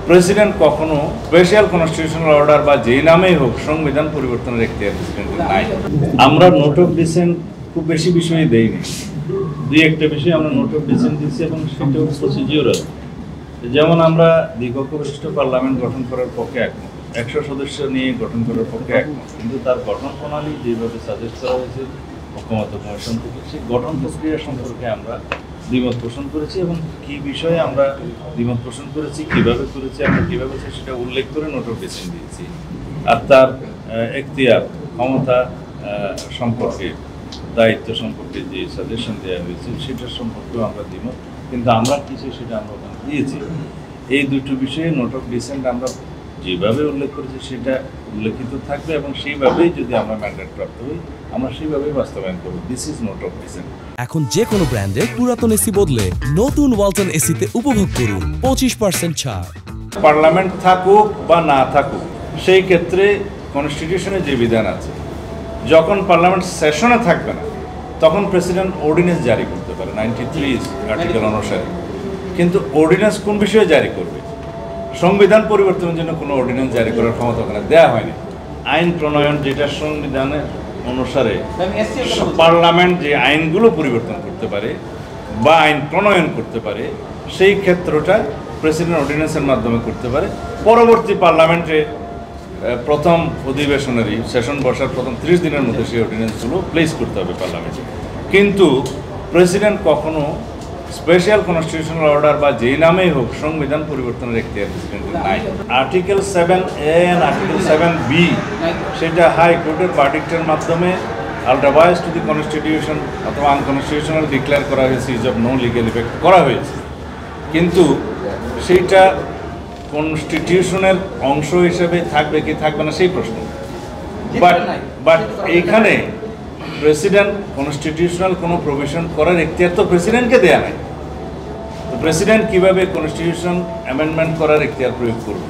President কখনো special constitutional order বা যেই নামেই হোক সংবিধান পরিবর্তনের এখতিয়ার প্রেসিডেন্টের নাই। আমরা নোট অফ ডিসেন্ট খুব বেশি বিষয়ে দেইনি, দুই একটা বিষয়ে আমরা নোট অফ ডিসেন্ট দিচ্ছি এবং সেটাও প্রসিডিউরাল। যেমন আমরা দ্বিকক্ষ বিশিষ্ট পার্লামেন্ট গঠন করার পক্ষে একমত, 100 সদস্য নিয়ে গঠন করার পক্ষে একমত, কিন্তু তার গঠন প্রণালী যেভাবে সাজেস্ট করা হয়েছে ঐকমত্য কমিশন থেকে সেই গঠন প্রক্রিয়া সম্পর্কে আমরা দ্বিমত পোষণ করেছি এবং কি বিষয়ে আমরা দ্বিমত পোষণ করেছি, কিভাবে করেছি, আমরা কীভাবে সেটা উল্লেখ করে নোট অফ ডিসেন্ট দিয়েছি। আর তার এখতিয়ার ক্ষমতা সম্পর্কে, দায়িত্ব সম্পর্কে যে সাজেশন দেওয়া হয়েছে সেটার সম্পর্কেও আমরা দ্বিমত, কিন্তু আমরা কিছু সেটা আমরা ওখানে দিয়েছি। এই দুটো বিষয়ে নোট অফ ডিসেন্ট আমরা যেভাবে উল্লেখ করেছি সেটা উল্লেখিত থাকবে এবং সেইভাবেই যদি আমরা ম্যান্ডেট প্রাপ্ত হই আমরা সেইভাবেই বাস্তবায়ন করব। This is note of dissent. এখন যে কোনো ব্র্যান্ডের পুরাতন এসি বদলে নতুন ওয়ালটন এসিতে উপভোগ করুন 25% ছাড়। পার্লামেন্ট থাকুক বা না থাকুক, সেই ক্ষেত্রে কনস্টিটিউশনে যে বিধান আছে, যখন পার্লামেন্ট সেশনে থাকবে না তখন প্রেসিডেন্ট অর্ডিন্যান্স জারি করতে পারে 93 আর্টিকেল অনুসারে। কিন্তু অর্ডিন্যান্স কোন বিষয়ে জারি করবে? সংবিধান পরিবর্তনের জন্য কোনো অর্ডিন্যান্স জারি করার ক্ষমতা ওখানে দেওয়া হয়নি। আইন প্রণয়ন, যেটা সংবিধানের অনুসারে পার্লামেন্ট যে আইনগুলো পরিবর্তন করতে পারে বা আইন প্রণয়ন করতে পারে, সেই ক্ষেত্রটা প্রেসিডেন্ট অর্ডিন্যান্সের মাধ্যমে করতে পারে। পরবর্তী পার্লামেন্টে প্রথম অধিবেশনেরই সেশন বসার প্রথম 30 দিনের মধ্যে সেই অর্ডিন্যান্সগুলো প্লেস করতে হবে পার্লামেন্টে। কিন্তু প্রেসিডেন্ট কখনো স্পেশাল কনস্টিটিউশনাল অর্ডার বা যেই নামেই হোক সংবিধান পরিবর্তনের এখতিয়ার প্রেসিডেন্টের নাই। Article 7A and article 7B সেটা হাইকোর্টের ভার্ডিক্টের মাধ্যমে আল্টারভাইজ টু দি কনস্টিটিউশন অথবা আনকনস্টিটিউশনাল ডিক্লেয়ার করা হয়েছে, is of no legal effect করা হয়েছে। কিন্তু সেইটা কনস্টিটিউশনের অংশ হিসেবে থাকবে কি থাকবে না সেই প্রশ্ন। বাট এইখানে প্রেসিডেন্ট কনস্টিটিউশনাল কোনো প্রভিশন করার এখতিয়ার তো প্রেসিডেন্টকে দেয়া নাই। তো প্রেসিডেন্ট কীভাবে কনস্টিটিউশন অ্যামেন্ডমেন্ট করার এখতিয়ার প্রয়োগ করবে?